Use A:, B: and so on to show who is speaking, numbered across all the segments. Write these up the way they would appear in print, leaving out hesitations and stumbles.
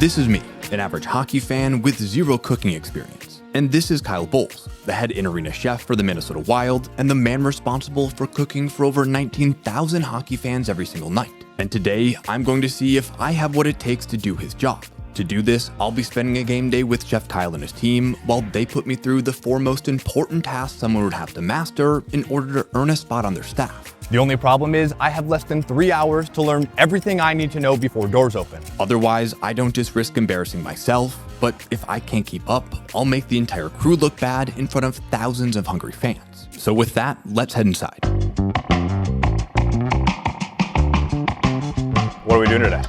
A: This is me, an average hockey fan with zero cooking experience. And this is Kyle Bowles, the head in-arena chef for the Minnesota Wild and the man responsible for cooking for over 19,000 hockey fans every single night. And today, I'm going to see if I have what it takes to do his job. To do this, I'll be spending a game day with Chef Kyle and his team while they put me through the 4 most important tasks someone would have to master in order to earn a spot on their staff.
B: The only problem is I have less than 3 hours to learn everything I need to know before doors open.
A: Otherwise, I don't just risk embarrassing myself, but if I can't keep up, I'll make the entire crew look bad in front of thousands of hungry fans. So with that, let's head inside.
B: What are we doing today?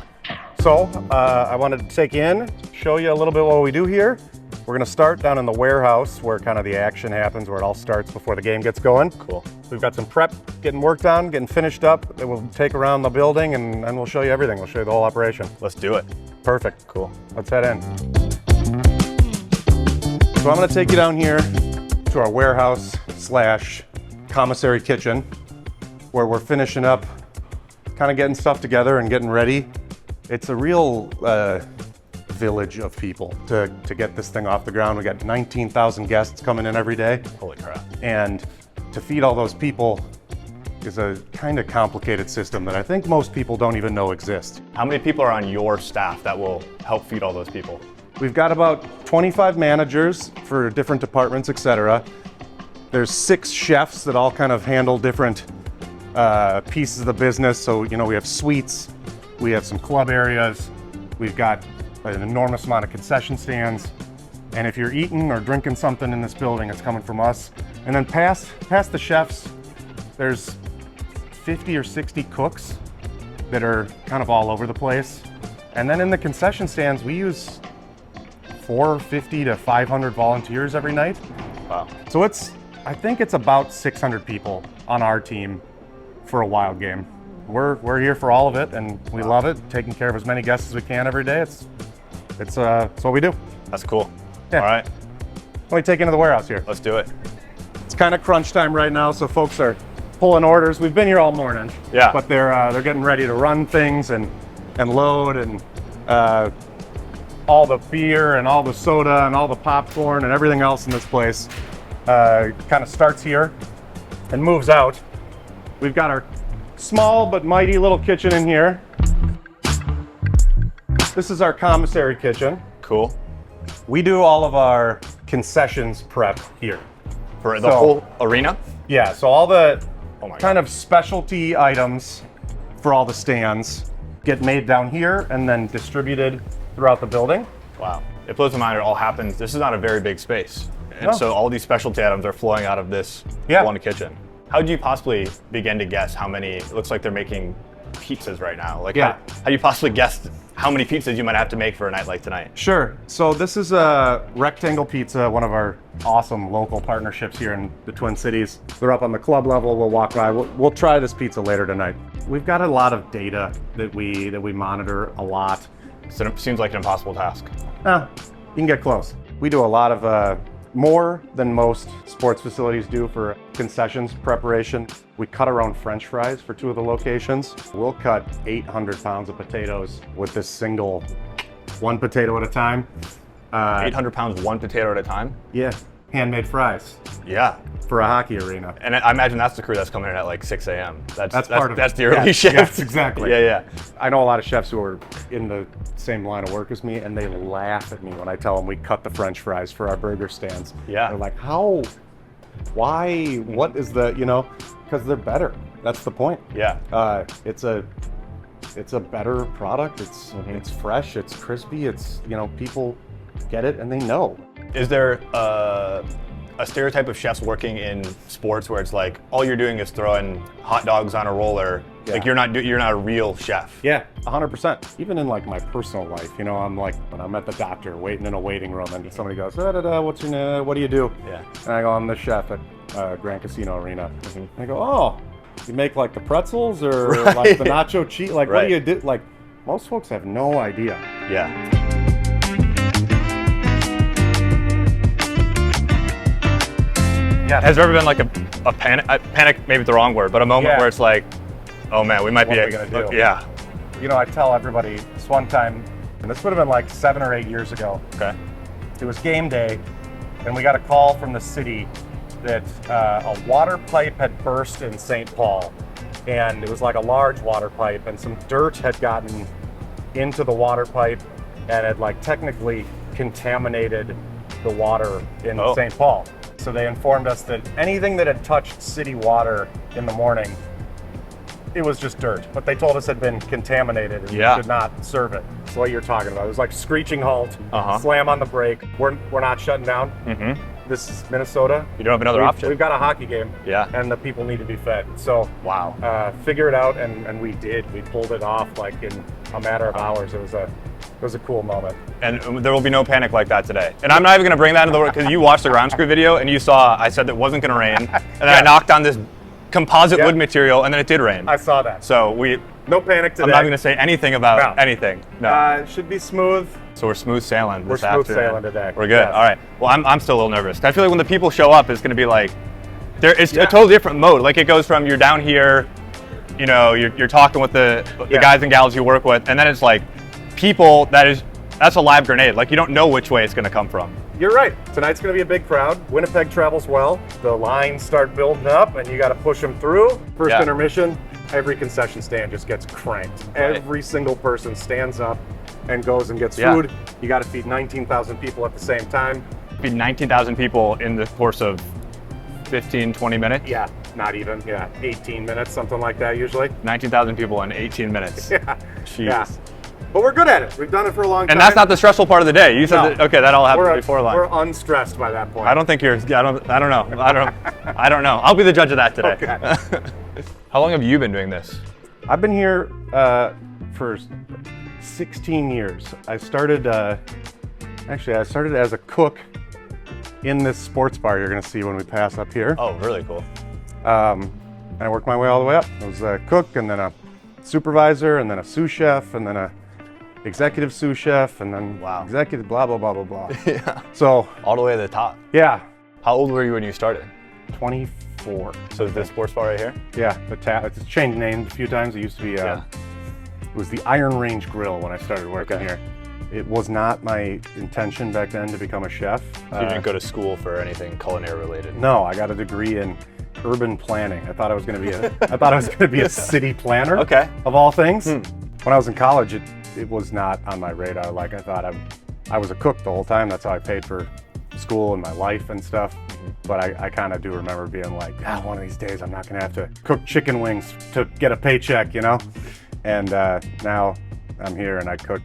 C: So I wanted to take you in, show you a little bit what we do here. We're gonna start down in the warehouse where kind of the action happens, where it all starts before the game gets going.
B: Cool.
C: We've got some prep getting worked on, getting finished up that we'll take around the building and we'll show you everything. We'll show you the whole operation.
B: Let's do it.
C: Perfect. Cool. Let's head in. So I'm gonna take you down here to our warehouse / commissary kitchen where we're finishing up, kind of getting stuff together and getting ready. It's a real village of people to get this thing off the ground. We got 19,000 guests coming in every day.
B: Holy crap.
C: And to feed all those people is a kind of complicated system that I think most people don't even know exists.
B: How many people are on your staff that will help feed all those people?
C: We've got about 25 managers for different departments, etc. There's 6 chefs that all kind of handle different pieces of the business. So, you know, we have suites, we have some club areas, we've got an enormous amount of concession stands. And if you're eating or drinking something in this building, it's coming from us. And then past the chefs, there's 50 or 60 cooks that are kind of all over the place. And then in the concession stands, we use 450 to 500 volunteers every night.
B: Wow.
C: So I think it's about 600 people on our team for a Wild game. We're here for all of it, and we love it. Taking care of as many guests as we can every day. It's what we do.
B: That's cool.
C: Yeah.
B: All right.
C: Let me take you into the warehouse here.
B: Let's do it.
C: It's kind of crunch time right now, so folks are pulling orders. We've been here all morning.
B: Yeah.
C: But they're getting ready to run things and load and all the beer and all the soda and all the popcorn and everything else in this place kind of starts here and moves out. We've got our small but mighty little kitchen in here. This is our commissary kitchen.
B: Cool.
C: We do all of our concessions prep here.
B: For the whole arena?
C: Yeah, so all the
B: Oh my
C: kind
B: God.
C: of specialty items for all the stands get made down here and then distributed throughout the building.
B: Wow. It blows my mind. It all happens. This is not a very big space. And
C: No.
B: so all these specialty items are flowing out of this one kitchen. How do you possibly begin to guess how many, it looks like they're making pizzas right now. Like
C: Yeah.
B: how do you possibly guess how many pizzas you might have to make for a night like tonight?
C: Sure. So this is a Rectangle Pizza, one of our awesome local partnerships here in the Twin Cities. They're up on the club level. We'll walk by. We'll try this pizza later tonight. We've got a lot of data that we monitor a lot.
B: So it seems like an impossible task.
C: You can get close. We do a lot of more than most sports facilities do for concessions preparation. We cut our own French fries for 2 of the locations. We'll cut 800 pounds of potatoes with this single, 1 potato at a time.
B: 800 pounds, 1 potato at a time?
C: Yeah, handmade fries
B: Yeah.
C: for a hockey arena.
B: And I imagine that's the crew that's coming in at like 6 a.m.
C: That's part of it.
B: That's the early shift.
C: Yes, exactly.
B: Yeah.
C: I know a lot of chefs who are in the same line of work as me, and they laugh at me when I tell them we cut the French fries for our burger stands.
B: Yeah.
C: They're like, how? Why? What is the, because they're better. That's the point.
B: Yeah.
C: It's a better product. It's fresh. It's crispy. It's, people get it and they know.
B: Is there a stereotype of chefs working in sports where it's like all you're doing is throwing hot dogs on a roller?
C: Yeah.
B: Like you're not a real chef.
C: Yeah, 100%. Even in like my personal life, I'm like, when I'm at the doctor waiting in a waiting room and somebody goes, what's your name? What do you do?
B: Yeah.
C: And I go, I'm the chef at Grand Casino Arena. And I go, oh, you make like the pretzels or like the nacho cheese? Like, what do you do? Like, most folks have no idea.
B: Yeah.
C: Yeah.
B: Has there ever been like a panic, maybe the wrong word, but a moment where it's like, oh man, we might
C: What
B: be
C: are we gonna do?
B: Yeah.
C: I tell everybody, this one time And this would have been like 7 or 8 years ago.
B: Okay.
C: It was game day, and we got a call from the city that a water pipe had burst in St. Paul. And it was like a large water pipe, and some dirt had gotten into the water pipe and had like technically contaminated the water in St. Paul. So they informed us that anything that had touched city water in the morning, it was just dirt. But they told us had been contaminated and we should not serve it. That's what you're talking about. It was like screeching halt, slam on the brake. We're not shutting down. This is Minnesota.
B: You don't have another option.
C: We've got a hockey game.
B: Yeah.
C: And the people need to be fed. So figure it out, and we did. We pulled it off like in a matter of hours. It was a cool moment.
B: And there will be no panic like that today. And I'm not even going to bring that into the world because you watched the ground screw video and you saw I said that it wasn't going to rain, and then I knocked on this composite wood material, and then it did rain.
C: I saw that.
B: So
C: no panic today.
B: I'm not going to say anything about anything. No.
C: It should be smooth.
B: So we're smooth sailing.
C: We're smooth sailing today.
B: We're good. All right. Well, I'm still a little nervous. I feel like when the people show up, it's going to be like, it's a totally different mode. Like it goes from you're down here, you know, you're talking with the guys and gals you work with, and then it's like people that's a live grenade. Like you don't know which way it's going to come from.
C: You're right. Tonight's going to be a big crowd. Winnipeg travels well. The lines start building up, and you got to push them through. First intermission, every concession stand just gets cranked. Right. Every single person stands up and goes and gets food. You got to feed 19,000 people at the same time.
B: Feed 19,000 people in the course of 15, 20 minutes?
C: Yeah, not even. Yeah, 18 minutes, something like that usually.
B: 19,000 people in 18 minutes.
C: Yeah.
B: Jeez.
C: Yeah. But we're good at it. We've done it for a long time.
B: And that's not the stressful part of the day. You said that all happened before lunch.
C: We're unstressed by that point.
B: I don't think I don't know. I don't know. I'll be the judge of that today.
C: Okay.
B: How long have you been doing this?
C: I've been here for 16 years. I started as a cook in this sports bar you're going to see when we pass up here.
B: Oh, really cool.
C: And I worked my way all the way up. I was a cook, and then a supervisor, and then a sous chef, and then a executive sous chef, and then executive blah, blah, blah, blah, blah.
B: Yeah.
C: So
B: all the way to the top.
C: Yeah.
B: How old were you when you started?
C: 24.
B: So the sports bar right here?
C: Yeah, it's changed names a few times. It used to be, it was the Iron Range Grill when I started working here. It was not my intention back then to become a chef.
B: So you didn't go to school for anything culinary related?
C: No, I got a degree in urban planning. I thought I was going to be a city planner.
B: Okay.
C: Of all things. When I was in college, it was not on my radar. Like I thought I was a cook the whole time. That's how I paid for school and my life and stuff. But I kind of do remember being like, one of these days I'm not going to have to cook chicken wings to get a paycheck, you know? And now I'm here and I cook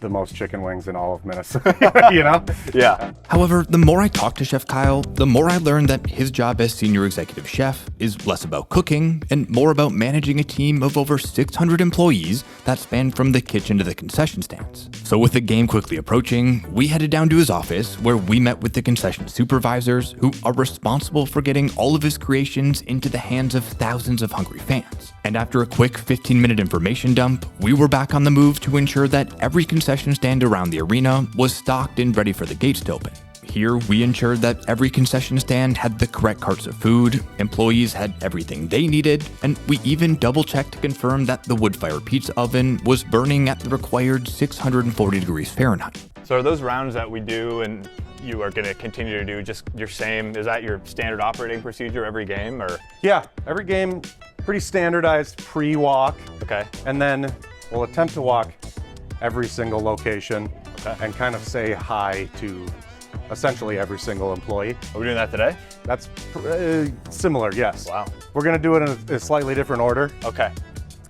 C: the most chicken wings in all of Minnesota, you know?
B: Yeah.
A: However, the more I talked to Chef Kyle, the more I learned that his job as senior executive chef is less about cooking and more about managing a team of over 600 employees that span from the kitchen to the concession stands. So with the game quickly approaching, we headed down to his office where we met with the concession supervisors who are responsible for getting all of his creations into the hands of thousands of hungry fans. And after a quick 15-minute information dump, we were back on the move to ensure that every concession stand around the arena was stocked and ready for the gates to open. Here, we ensured that every concession stand had the correct carts of food, employees had everything they needed, and we even double-checked to confirm that the wood-fired pizza oven was burning at the required 640 degrees Fahrenheit.
B: So are those rounds that we do and you are going to continue to do just your same, is that your standard operating procedure every game, or?
C: Yeah, every game, pretty standardized pre-walk.
B: Okay.
C: And then we'll attempt to walk every single location and kind of say hi to essentially every single employee.
B: Are we doing that today?
C: That's similar, yes.
B: Wow.
C: We're going to do it in a slightly different order.
B: Okay.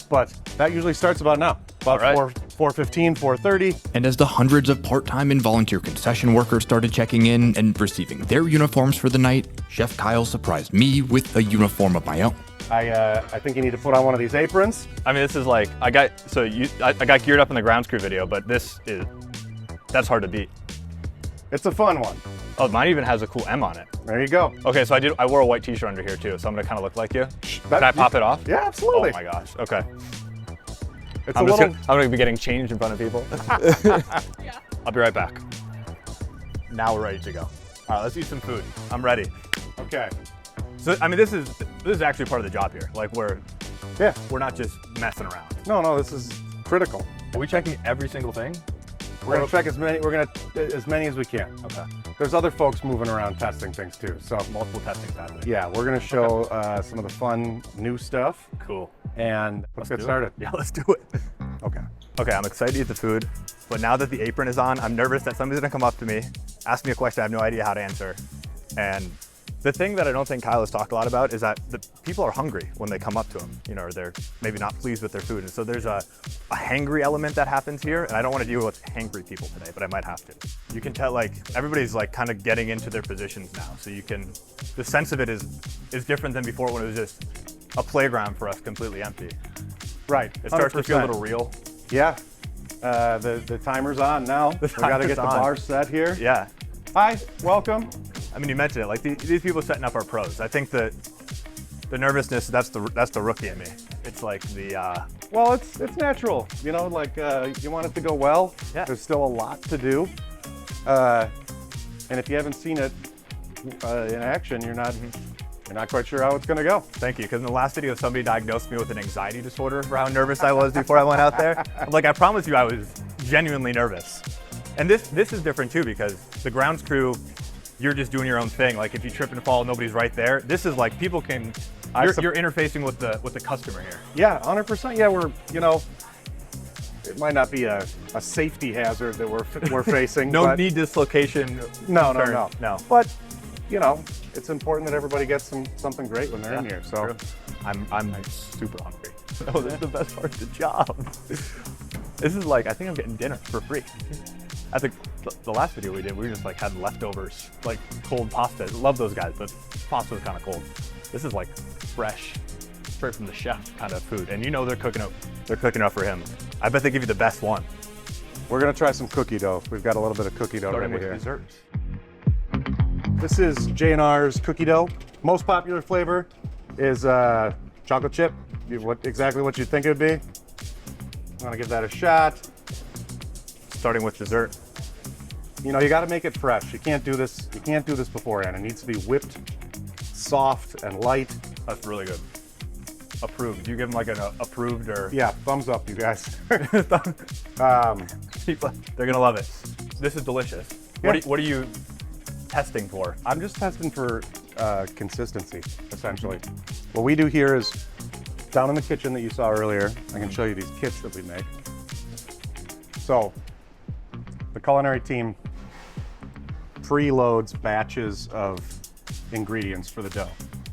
C: But that usually starts about now, about 4:15, 4:30.
A: And as the hundreds of part-time and volunteer concession workers started checking in and receiving their uniforms for the night, Chef Kyle surprised me with a uniform of my own.
C: I think you need to put on one of these aprons.
B: I mean, this is like, I got geared up in the ground screw video, but that's hard to beat.
C: It's a fun one.
B: Oh, mine even has a cool M on it.
C: There you go.
B: Okay, so I wore a white t-shirt under here too, so I'm gonna kind of look like you. Can I pop it off?
C: Yeah, absolutely.
B: Oh my gosh, okay.
C: I'm
B: gonna be getting changed in front of people. Yeah. I'll be right back. Now we're ready to go. All right, let's eat some food. I'm ready.
C: Okay.
B: So, I mean, this is actually part of the job here. Like we're not just messing around.
C: No, this is critical.
B: Are we checking every single thing?
C: We're gonna check as many as we can.
B: Okay.
C: There's other folks moving around testing things too. So
B: Multiple testings happening.
C: yeah, we're gonna show some of the fun new stuff.
B: Cool.
C: And let's get
B: do it.
C: started.
B: Yeah, let's do it.
C: Okay.
B: Okay, I'm excited to eat the food, but now that the apron is on, I'm nervous that somebody's gonna come up to me, ask me a question I have no idea how to answer. And the thing that I don't think Kyle has talked a lot about is that the people are hungry when they come up to him, you know, or they're maybe not pleased with their food. And so there's a hangry element that happens here, and I don't want to deal with hangry people today, but I might have to. You can tell, like, everybody's like kind of getting into their positions now. So you can, the sense of it is different than before when it was just a playground for us completely empty.
C: Right.
B: It starts to feel a
C: 100%.
B: little real.
C: Yeah. The timer's on now. We gotta get the bar set here.
B: Yeah.
C: Hi, welcome.
B: I mean, you mentioned it, like these people setting up our pros. I think that the nervousness, that's the rookie in me. It's like the,
C: Well, it's natural, you know, like you want it to go well.
B: Yeah.
C: There's still a lot to do. And if you haven't seen it in action, you're not quite sure how it's gonna go.
B: Thank you, because in the last video, somebody diagnosed me with an anxiety disorder for how nervous I was before I went out there. I'm like, I promise you, I was genuinely nervous. And this is different too, because the grounds crew, you're just doing your own thing. Like if you trip and fall, nobody's right there. This is like people can, you're interfacing with the customer here.
C: Yeah, 100%. Yeah, we're, you know, it might not be a safety hazard that we're facing.
B: No
C: but
B: knee dislocation.
C: No.
B: No.
C: But, you know, it's important that everybody gets something great when they're in here. So
B: True. I'm super hungry. Oh, this is the best part of the job. This is like, I think I'm getting dinner for free. I think the last video we did, we just like had leftovers, like cold pasta. Love those guys, but pasta was kind of cold. This is like fresh, straight from the chef kind of food. And you know they're cooking up for him. I bet they give you the best one.
C: we're gonna try some cookie dough. We've got a little bit of cookie dough
B: Starting
C: ready
B: with
C: here.
B: desserts.
C: This is J&R's cookie dough. Most popular flavor is chocolate chip. Exactly what you'd think it would be. I'm gonna give that a shot.
B: Starting with dessert.
C: You know, you got to make it fresh. You can't do this. You can't do this beforehand. It needs to be whipped, soft and light.
B: That's really good. Approved. Do you give them like an approved or?
C: Yeah, thumbs up, you guys.
B: People, they're gonna love it. This is delicious.
C: Yeah.
B: What are you testing for?
C: I'm just testing for consistency, essentially. What we do here is down in the kitchen that you saw earlier. I can show you these kits that we make. So, the culinary team preloads batches of ingredients for the dough.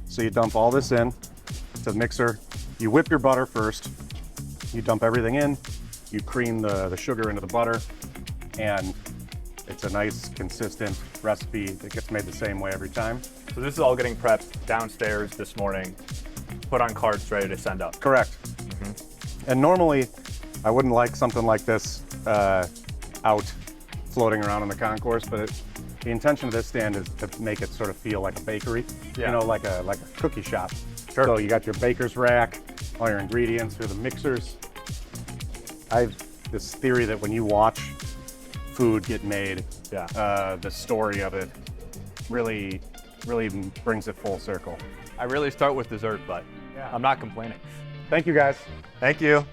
C: So you dump all this in to the mixer. You whip your butter first. You dump everything in. You cream the sugar into the butter, and it's a nice, consistent recipe that gets made the same way every time.
B: So this is all getting prepped downstairs this morning, put on carts ready to send up.
C: Correct. And normally, I wouldn't like something like this out floating around in the concourse, but the intention of this stand is to make it sort of feel like a bakery,
B: Yeah.
C: you know, like a cookie shop.
B: Sure.
C: So you got your baker's rack, all your ingredients, here are the mixers. I have this theory that when you watch food get made, the story of it really brings it full circle.
B: I really start with dessert, but I'm not complaining.
C: Thank you, guys.
B: Thank you.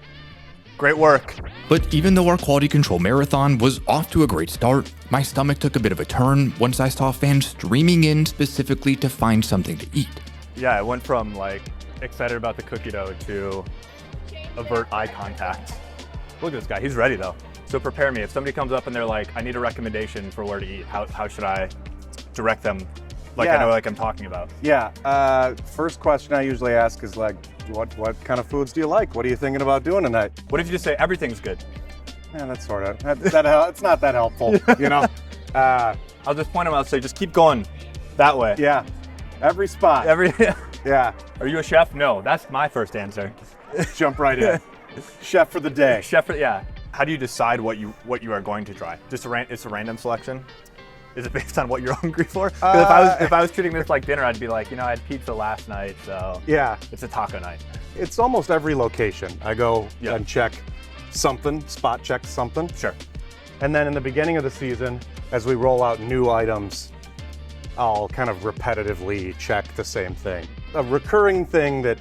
B: Great work.
A: But even though our quality control marathon was off to a great start, my stomach took a bit of a turn once I saw fans streaming in specifically to find something to eat.
B: Yeah, I went from like excited about the cookie dough to avert eye contact. Look at this guy, he's ready though. So prepare me. If somebody comes up and they're like, I need a recommendation for where to eat, how should I direct them? Like I know like I'm talking about.
C: Yeah, first question I usually ask is like, what kind of foods do you like? What are you thinking about doing tonight?
B: What if you just say everything's good?
C: Yeah, that's sort of, it's not that helpful, you know?
B: I'll just point them out and say, just keep going that way.
C: Yeah, every spot. Yeah,
B: Are you a chef? No, that's my first answer.
C: jump right in. Chef for the day.
B: Chef, yeah. How do you decide what you are going to try? Just it's a random selection? Is it based on what you're hungry for? 'Cause if I was treating this like dinner, I'd be like, you know, I had pizza last night, so
C: Yeah,
B: it's a taco night.
C: it's almost every location. I go and check something, spot check something.
B: Sure.
C: And then in the beginning of the season, as we roll out new items, I'll kind of repetitively check the same thing. A recurring thing that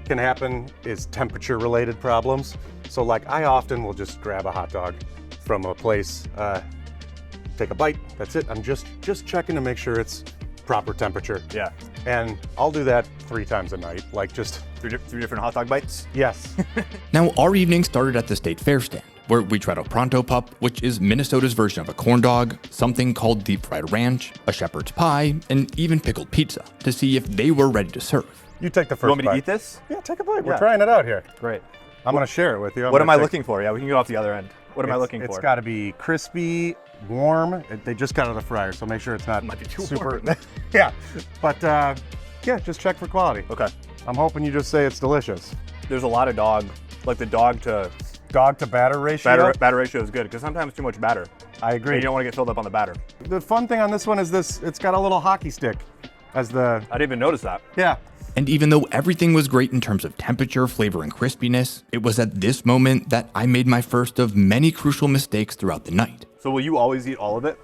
C: can happen is temperature related problems. So like I often will just grab a hot dog from a place, take a bite. That's it. I'm just checking to make sure it's proper temperature.
B: Yeah.
C: And I'll do that 3 times a night, like just
B: Three different hot dog bites?
C: yes.
A: Now, our evening started at the state fair stand, where we tried a Pronto Pup, which is Minnesota's version of a corn dog, something called deep fried ranch, a shepherd's pie, and even pickled pizza, to see if they were ready to serve.
C: You take the first
B: You want me to
C: bite.
B: eat this?
C: Yeah, take a bite.
B: Yeah.
C: We're trying it out here.
B: Great.
C: I'm going to share it with you.
B: What am I looking for? Yeah, we can go off the other end. What am I looking for?
C: It's got to be crispy, warm. They just got out of the fryer, so make sure it's not
B: Might be too
C: super.
B: warm.
C: Yeah, but yeah, just check for quality.
B: Okay.
C: I'm hoping you just say it's delicious.
B: There's a lot of dog, like the dog to
C: Batter ratio.
B: batter ratio is good because sometimes too much batter.
C: I
B: And
C: agree.
B: you don't want to get filled up on the batter.
C: The fun thing on this one is it's got a little hockey stick as the,
B: I didn't even notice that.
C: yeah.
A: And even though everything was great in terms of temperature, flavor, and crispiness, it was at this moment that I made my first of many crucial mistakes throughout the night.
B: So will you always eat all of it?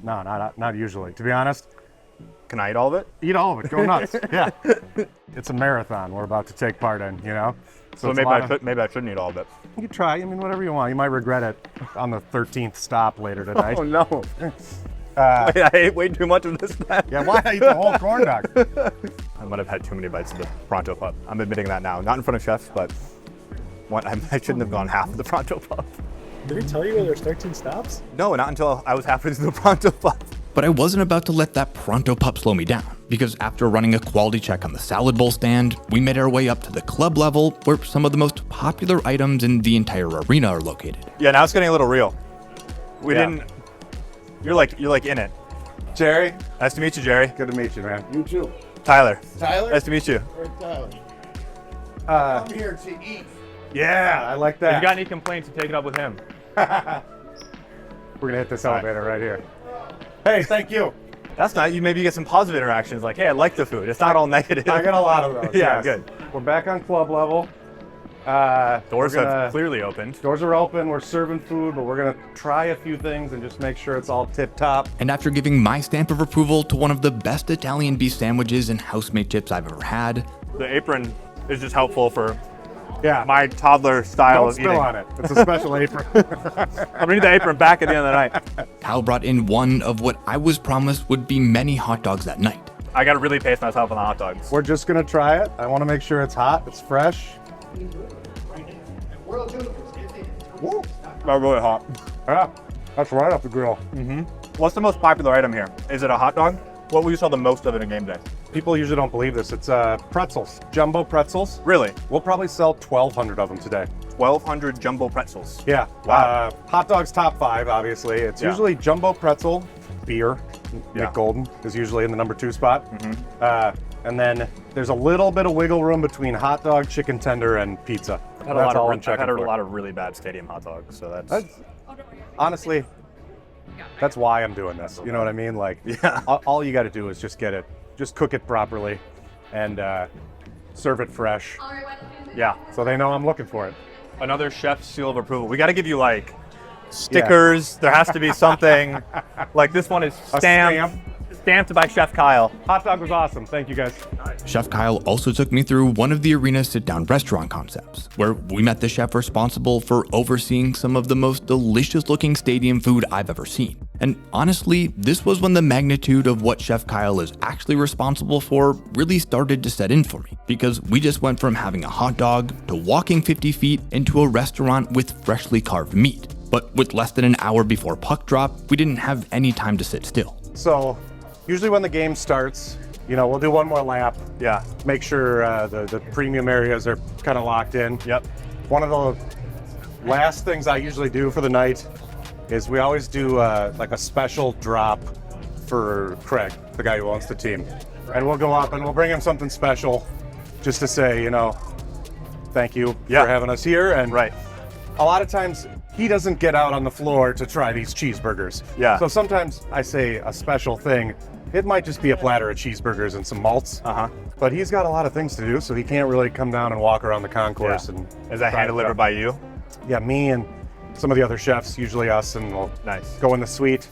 C: No, not usually. To be honest,
B: Can I eat all of it?
C: eat all of it. Go nuts. Yeah. It's a marathon we're about to take part in, you know?
B: So
C: it's a
B: maybe
C: lot
B: maybe I shouldn't eat all of it.
C: You try. I mean, whatever you want. You might regret it on the 13th stop later tonight.
B: Oh no. Wait, I ate way too much of this.
C: Yeah, why I eat the whole corn dog?
B: I might have had too many bites of the Pronto Pup. I'm admitting that now. Not in front of chefs, but I shouldn't have gone half of the Pronto Pup.
D: Did he tell you there's 13 stops?
B: No, not until I was halfway through the Pronto Pup.
A: But I wasn't about to let that Pronto Pup slow me down, because after running a quality check on the salad bowl stand, we made our way up to the club level, where some of the most popular items in the entire arena are located.
B: Yeah, now it's getting a little real. We
C: Yeah.
B: didn't. You're like in it.
C: Jerry,
B: Nice to meet you, Jerry.
C: good to meet you, man.
E: You too.
B: Tyler.
E: Tyler?
B: Nice to meet you.
E: Or Tyler?
C: Uh,
E: I'm here to eat.
C: yeah, I like
B: If
C: that.
B: you got any complaints, take it up with him.
C: We're gonna hit this elevator right here. Hey, thank you.
B: That's not. You maybe get some positive interactions, like, hey, I like the food. It's not all negative.
C: I got a lot of those.
B: Yeah,
C: yes.
B: good.
C: We're back on club level.
B: Doors
C: we're gonna-
B: have clearly opened.
C: Doors are open. We're serving food, but we're gonna try a few things and just make sure it's all tip top.
A: And after giving my stamp of approval to one of the best Italian beef sandwiches and house-made chips I've ever had,
B: The apron is just helpful for
C: Yeah,
B: my toddler style
C: don't
B: of
C: spill
B: eating.
C: on it. It's a special apron.
B: I'm gonna need the apron back at the end of the night.
A: Kyle brought in one of what I was promised would be many hot dogs that night.
B: I gotta really pace myself on the hot dogs.
C: We're just gonna try it. I want to make sure it's hot, it's fresh.
E: World Juniors, get in.
C: Woo.
B: They're really hot.
C: Yeah, that's right off the grill.
B: What's the most popular item here? Is it a hot dog? What will you sell the most of in a game day?
C: People usually don't believe this. It's pretzels, jumbo pretzels.
B: Really?
C: We'll probably sell 1,200 of them today.
B: 1,200 jumbo pretzels.
C: Yeah.
B: Wow.
C: Hot dogs top 5, obviously. It's
B: Yeah.
C: usually jumbo pretzel, beer.
B: Yeah.
C: Nick Golden is usually in the number 2 spot. And then there's a little bit of wiggle room between hot dog, chicken tender, and pizza.
B: I've had
C: That's all I'm
B: I've
C: checking
B: had a
C: for.
B: lot of really bad stadium hot dogs, so
C: That's, honestly, that's why I'm doing this. You know what I mean? Like,
B: Yeah.
C: all you got to do is just cook it properly, and serve it fresh,
B: yeah.
C: so they know I'm looking for it.
B: Another chef's seal of approval. We got to give you like stickers. There has to be something. Like this one is
C: A
B: stamped by Chef Kyle.
C: Hot dog was awesome. Thank you, guys.
A: Chef Kyle also took me through one of the arena's sit-down restaurant concepts, where we met the chef responsible for overseeing some of the most delicious-looking stadium food I've ever seen. And honestly, this was when the magnitude of what Chef Kyle is actually responsible for really started to set in for me, because we just went from having a hot dog to walking 50 feet into a restaurant with freshly carved meat. But with less than an hour before puck drop, we didn't have any time to sit still.
C: So, usually when the game starts, we'll do one more lap.
B: Yeah.
C: Make sure the premium areas are kind of locked in.
B: Yep.
C: One of the last things I usually do for the night is we always do like a special drop for Craig, the guy who owns the team. And we'll go up and we'll bring him something special just to say, thank you for having us here. And
B: Right.
C: a lot of times he doesn't get out on the floor to try these cheeseburgers.
B: Yeah.
C: So sometimes I say a special thing. It might just be a platter of cheeseburgers and some malts.
B: Uh-huh.
C: But he's got a lot of things to do, so he can't really come down and walk around the concourse.
B: Yeah.
C: And
B: Is that
C: try
B: hand delivered
C: stuff.
B: by you?
C: Yeah, me and some of the other chefs, usually us, and we'll
B: Nice.
C: go in the suite.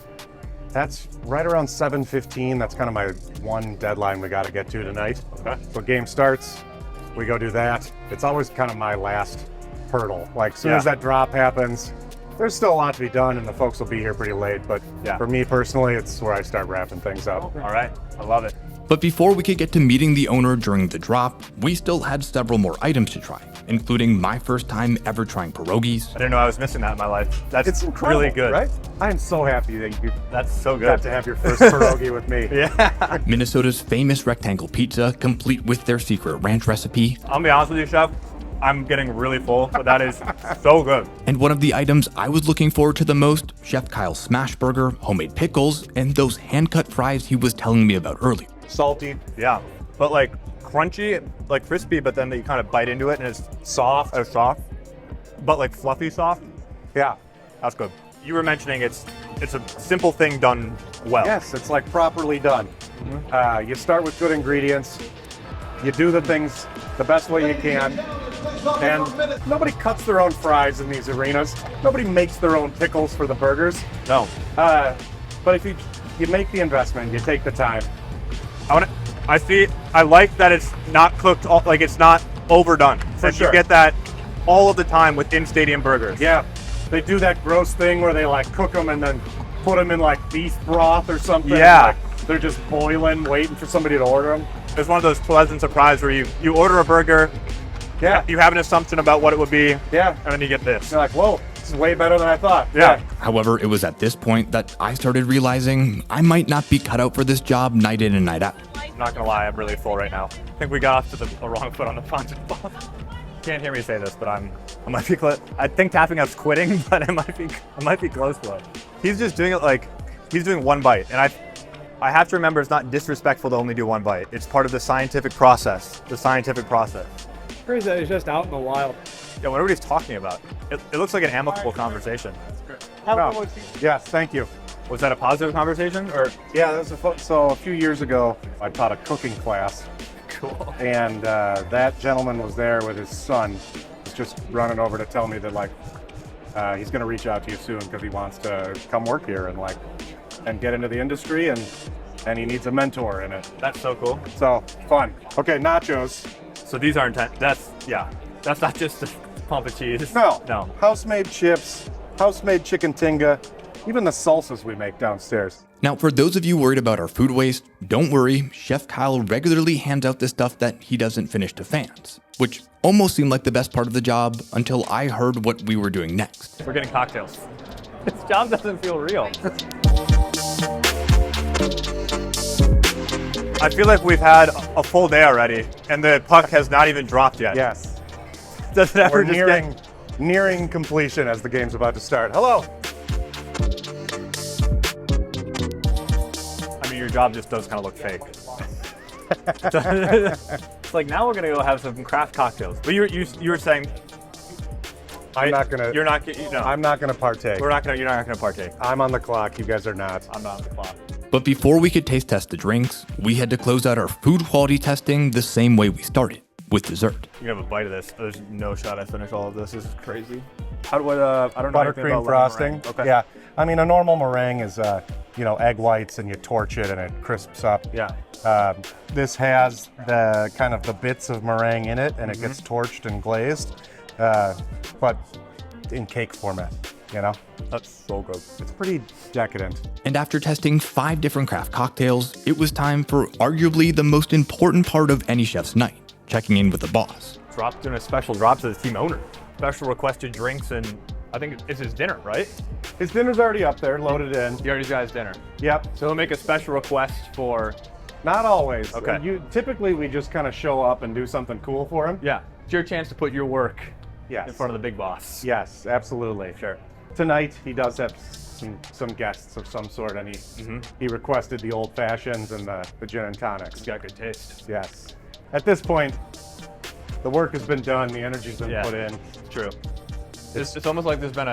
C: That's right around 7:15. That's kind of my one deadline we got to get to tonight.
B: Okay.
C: So game starts, we go do that. It's always kind of my last hurdle. Like, as soon as
B: Yeah.
C: that drop happens, there's still a lot to be done, and the folks will be here pretty late. But
B: Yeah.
C: for me personally, it's where I start wrapping things up.
B: All right, I love it.
A: But before we could get to meeting the owner during the drop, we still had several more items to try, including my first time ever trying pierogies,
B: I didn't know I was missing that in my life. That's
C: It's incredible,
B: really good.
C: right? I am so happy that you
B: That's so good.
C: got to have your first pierogi with me.
B: Yeah.
A: Minnesota's famous rectangle pizza, complete with their secret ranch recipe,
B: I'll be honest with you, Chef. I'm getting really full, but that is so good.
A: and one of the items I was looking forward to the most, Chef Kyle's smash burger, homemade pickles, and those hand-cut fries he was telling me about earlier.
C: Salty,
B: Yeah, but like crunchy, like crispy, but then you kind of bite into it and it's
C: soft.
B: but like fluffy soft.
C: Yeah.
B: That's good. You were mentioning it's a simple thing done well.
C: Yes, it's like properly done. You start with good ingredients. You do the things the best way you can. And nobody cuts their own fries in these arenas. Nobody makes their own pickles for the burgers.
B: No,
C: But if you make the investment, you take the time.
B: I like that it's not cooked, like it's not overdone.
C: For sure.
B: You get that all of the time with in-stadium burgers.
C: Yeah, they do that gross thing where they like cook them and then put them in like beef broth or something.
B: Yeah.
C: Like, they're just boiling, waiting for somebody to order them.
B: It's one of those pleasant surprises where you order a burger,
C: Yeah.
B: you have an assumption about what it would be,
C: Yeah.
B: and then you get this.
C: You're like, whoa, this is way better than I thought.
B: Yeah.
A: However, it was at this point that I started realizing I might not be cut out for this job night in and night out.
B: I'm not gonna lie, I'm really full right now. I think we got off to the wrong foot on the punch. Can't hear me say this, but I might be I think tapping out's quitting, but I might be close to it. He's just doing it like he's doing one bite, and I have to remember it's not disrespectful to only do one bite. It's part of the scientific process. The scientific process.
D: Crazy that he's just out in the wild.
B: Yeah, what everybody's talking about. It looks like an amicable conversation.
C: No. Yes, thank you.
B: Was that a positive conversation or?
C: Yeah, that was so a few years ago, I taught a cooking class,
B: Cool.
C: and that gentleman was there with his son. He's just running over to tell me that like he's going to reach out to you soon because he wants to come work here and get into the industry and he needs a mentor in it.
B: That's so cool.
C: So fun. Okay, nachos.
B: So these aren't. That's not just a pump of cheese.
C: No. House-made chips, house-made chicken tinga, even the salsas we make downstairs.
A: Now, for those of you worried about our food waste, don't worry, Chef Kyle regularly hands out the stuff that he doesn't finish to fans, which almost seemed like the best part of the job until I heard what we were doing next.
B: We're getting cocktails. This job doesn't feel real. I feel like we've had a full day already, and the puck has not even dropped yet.
C: Yes.
B: Does it ever
C: We're
B: just
C: nearing completion as the game's about to start. Hello.
B: I mean, your job just does kind of look fake. It's like now we're gonna go have some craft cocktails. But you were saying
C: I'm not gonna.
B: You're not. You know,
C: I'm not gonna partake.
B: You're not gonna partake.
C: I'm on the clock. You guys are not.
B: I'm not on the clock.
A: But before we could taste test the drinks, we had to close out our food quality testing the same way we started, with dessert.
B: You have a bite of this. There's no shot I finish all of this. This is crazy. I don't know. anything
C: Buttercream
B: about
C: frosting.
B: meringue. Okay.
C: Yeah. I mean, a normal meringue is, egg whites and you torch it and it crisps up.
B: Yeah.
C: This has the kind of the bits of meringue in it and it gets torched and glazed, but in cake format,
B: That's so good.
C: It's pretty decadent.
A: And after testing 5 different craft cocktails, it was time for arguably the most important part of any chef's night, checking in with the boss.
B: Doing a special drop to the team owner. Special requested drinks, and I think it's his dinner, right?
C: His dinner's already up there, loaded in.
B: He already got his dinner.
C: Yep.
B: So he'll make a special request for.
C: Not always.
B: Okay.
C: Typically, we just kind of show up and do something cool for him.
B: Yeah. It's your chance to put your work
C: Yes.
B: in front of the big boss.
C: Yes, absolutely.
B: Sure.
C: Tonight, he does have some guests of some sort, and he requested the old fashions and the gin and tonics.
B: He's got good taste.
C: Yes. At this point, the work has been done. The energy's been
B: Yeah.
C: put in.
B: It's true. It's almost like there's been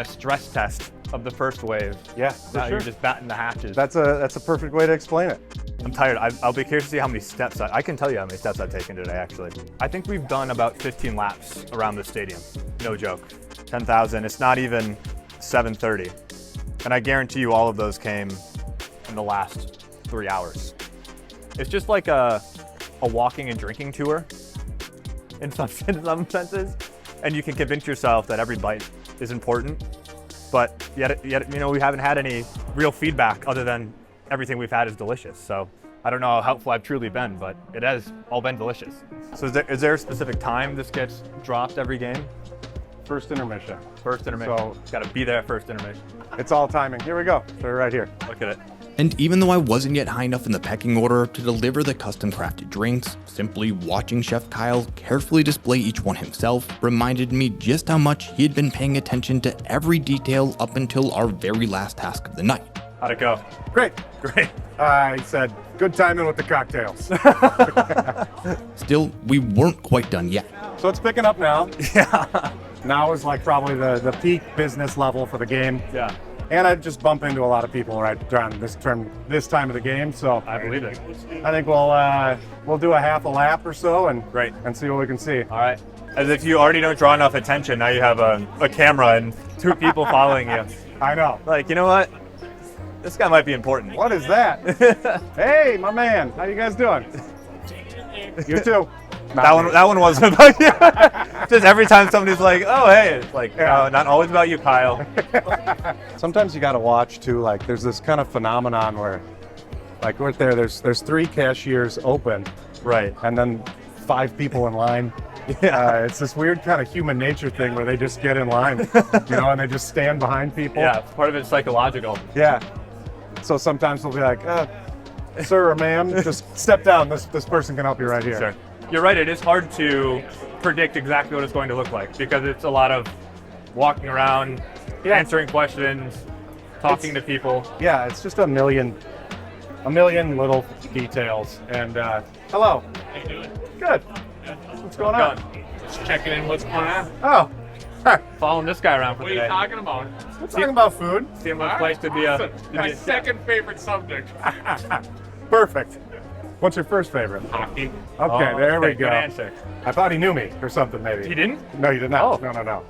B: a stress test of the first wave.
C: Yeah,
B: Now
C: for
B: you're
C: sure.
B: just batting the hatches.
C: That's a perfect way to explain it.
B: I'm tired. I'll be curious to see how many steps I can tell you how many steps I've taken today, actually. I think we've done about 15 laps around the stadium. No joke. 10,000. It's not even 7:30. And I guarantee you all of those came in the last 3 hours. It's just like a walking and drinking tour in some senses. And you can convince yourself that every bite is important. but yet, you know, we haven't had any real feedback other than everything we've had is delicious. So I don't know how helpful I've truly been, but it has all been delicious. So is there a specific time this gets dropped every game?
C: First intermission.
B: First intermission.
C: So
B: got to be there first intermission.
C: it's all timing. Here we go. They're right here.
B: Look at it.
A: And even though I wasn't yet high enough in the pecking order to deliver the custom crafted drinks, simply watching Chef Kyle carefully display each one himself reminded me just how much he had been paying attention to every detail up until our very last task of the night.
B: How'd it go?
C: Great.
B: Great.
C: I said, good timing with the cocktails.
A: Still, we weren't quite done yet.
C: So it's picking up now.
B: Yeah.
C: Now is like probably the peak business level for the game.
B: Yeah.
C: And I just bump into a lot of people right around this time of the game. So
B: I believe it.
C: I think we'll do a half a lap or so and
B: Great.
C: and see what we can see.
B: All right. As if you already don't draw enough attention, now you have a camera and 2 people following you.
C: I know.
B: Like, you know what? This guy might be important.
C: What is that? Hey, my man. How you guys doing? You too.
B: That one wasn't about you. Just every time somebody's like, oh, hey, it's like,
C: Yeah.
B: no, not always about you, Kyle.
C: Sometimes you got to watch too. Like, there's this kind of phenomenon where, like, right there's 3 cashiers open,
B: Right.
C: and then 5 people in line. It's this weird kind of human nature thing where they just get in line, you know, and they just stand behind people.
B: Yeah, part of it's psychological.
C: Yeah. So sometimes they'll be like, sir or ma'am, just step down. This person can help you right here.
B: Sure. You're right, it is hard to predict exactly what it's going to look like because it's a lot of walking around, answering questions, talking to people.
C: Yeah, it's just a million little details. And hello.
D: How you doing?
C: Good. What's going on?
D: Just checking in. What's going on?
C: Oh,
B: Following this guy around for
D: What
B: the
D: are you
B: day.
D: talking about?
C: we're talking about food.
B: See him a place to be a.
D: My second favorite subject.
C: Perfect. What's your first favorite?
D: Hockey.
C: Okay, there we
B: Good
C: go.
B: answer.
C: I thought he knew me or something, maybe.
B: You didn't?
C: No, you did not.
B: Oh.
C: No.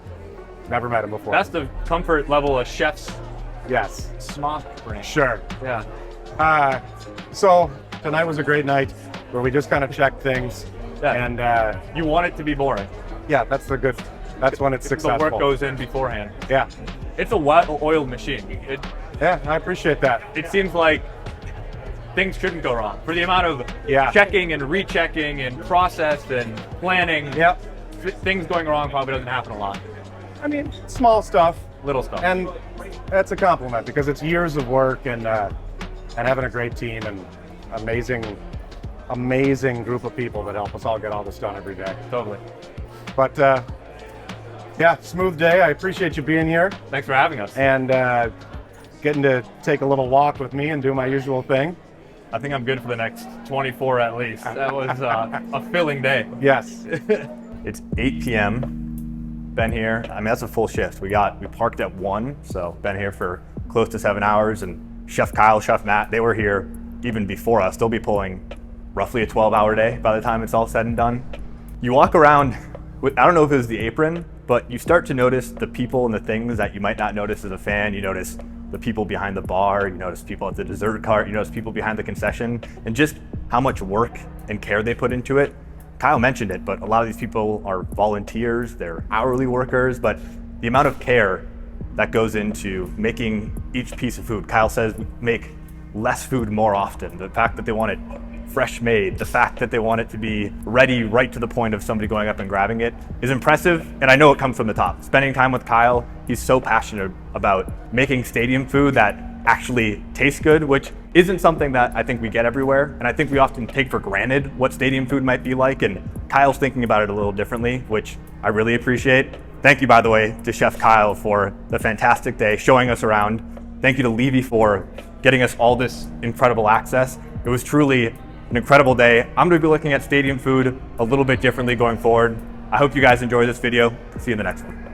C: Never met him before.
B: That's the comfort level of chef's
C: Yes.
B: smock brain.
C: Sure.
B: Yeah.
C: So tonight was a great night where we just kind of checked things.
B: Yeah.
C: And
B: You want it to be boring.
C: yeah, that's when it's
B: The
C: successful.
B: work goes in beforehand.
C: Yeah.
B: It's a well-oiled machine.
C: Yeah, I appreciate that.
B: It seems like things shouldn't go wrong. For the amount of checking and rechecking and process and planning,
C: Yep.
B: things going wrong probably doesn't happen a lot.
C: I mean, small stuff.
B: Little stuff.
C: And that's a compliment because it's years of work and having a great team and amazing group of people that help us all get all this done every day.
B: Totally.
C: But yeah, smooth day. I appreciate you being here
B: Thanks for having us.
C: and getting to take a little walk with me and do my usual thing.
B: I think I'm good for the next 24 at least. That was a filling day.
C: Yes.
B: It's 8 p.m. Been here. I mean, that's a full shift. We parked at 1, so been here for close to 7 hours. And Chef Kyle, Chef Matt, they were here even before us. They'll be pulling roughly a 12-hour day by the time it's all said and done. You walk around with, I don't know if it was the apron, but you start to notice the people and the things that you might not notice as a fan. You notice the people behind the bar, you notice people at the dessert cart, you notice people behind the concession, and just how much work and care they put into it. Kyle mentioned it, but a lot of these people are volunteers, they're hourly workers, but the amount of care that goes into making each piece of food. Kyle says we make less food more often. The fact that they want it fresh made, the fact that they want it to be ready right to the point of somebody going up and grabbing it is impressive, and I know it comes from the top. Spending time with Kyle, he's so passionate about making stadium food that actually tastes good, which isn't something that I think we get everywhere, and I think we often take for granted what stadium food might be like, and Kyle's thinking about it a little differently, which I really appreciate. Thank you, by the way, to Chef Kyle for the fantastic day, showing us around. Thank you to Levy for getting us all this incredible access. It was truly an incredible day. I'm going to be looking at stadium food a little bit differently going forward. I hope you guys enjoy this video. See you in the next one.